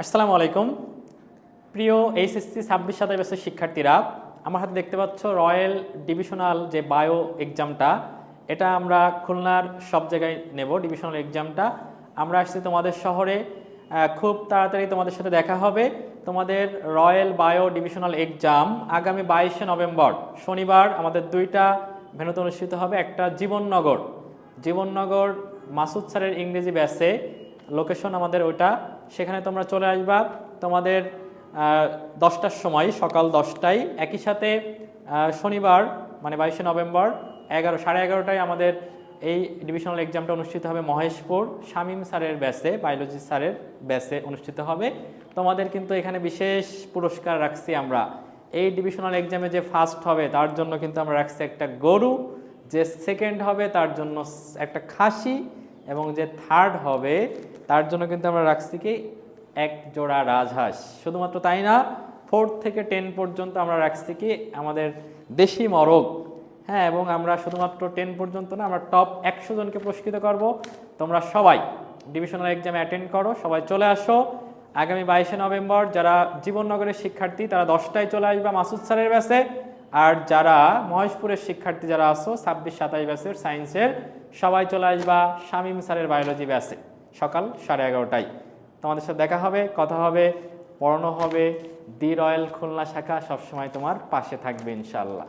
আসসালামু আলাইকুম। প্রিয় এইচএসসি 26-27 বছরের শিক্ষার্থীরা, আমার হাতে দেখতে পাচ্ছ রয়্যাল ডিভিশনাল যে বায়ো এক্সামটা, এটা আমরা খুলনার সব জায়গায় নেব। ডিভিশনাল এক্সামটা আমরা আসছি তোমাদের শহরে, খুব তাড়াতাড়ি তোমাদের সাথে দেখা হবে। তোমাদের রয়্যাল বায়ো ডিভিশনাল এক্সাম আগামী 22শে নভেম্বর শনিবার আমাদের দুইটা ভেন্যুতে অনুষ্ঠিত হবে। একটা জীবননগর মাসুদ স্যারের ইংরেজি ব্যাচে, লোকেশন আমাদের ওইটা, সেখানে তোমরা চলে আসবা। তোমাদের 10টার সময়, সকাল 10টায়। একই সাথে শনিবার মানে 22শে নভেম্বর 11:30টায় আমাদের এই ডিভিশনাল এক্সামটা অনুষ্ঠিত হবে মহেশপুর শামীম স্যারের ব্যাচে, বায়োলজি স্যারের ব্যাচে অনুষ্ঠিত হবে। তোমাদের কিন্তু এখানে বিশেষ পুরস্কার রাখছি আমরা। এই ডিভিশনাল এক্সামে যে ফার্স্ট হবে তার জন্য কিন্তু আমরা রাখছি একটা গরু, যে সেকেন্ড হবে তার জন্য একটা খাসি, এবং যে থার্ড হবে তার জন্য কিন্তু আমরা রাখছি কি এক জোড়া রাজহাঁস। শুধুমাত্র তাই না, 4 থেকে 10 পর্যন্ত আমরা রাখছি কি আমাদের দেশি মরগ। হ্যাঁ, এবং আমরা শুধুমাত্র 10 পর্যন্ত না, আমরা টপ 100 জনকে পুরস্কৃত করব। তোমরা সবাই ডিভিশনাল এক্সামে অ্যাটেন্ড করো, সবাই চলে আসো। আগামী 22শে নভেম্বর যারা জীবননগরের শিক্ষার্থী তারা 10টায় চলে আসবা মাসুদ স্যারের ব্যাচে, আর যারা মহেশপুরের শিক্ষার্থী যারা আসো 26-27 ব্যাচের সায়েন্সের, সবাই চলে আসবা শামীম স্যারের বায়োলজি ব্যাচে সকাল 11:30টায়। তোমাদের সাথে দেখা হবে, কথা হবে, পড়ানো হবে। দি রয়্যাল খুলনা শাখা সবসময় তোমার পাশে থাকবে ইনশাআল্লাহ।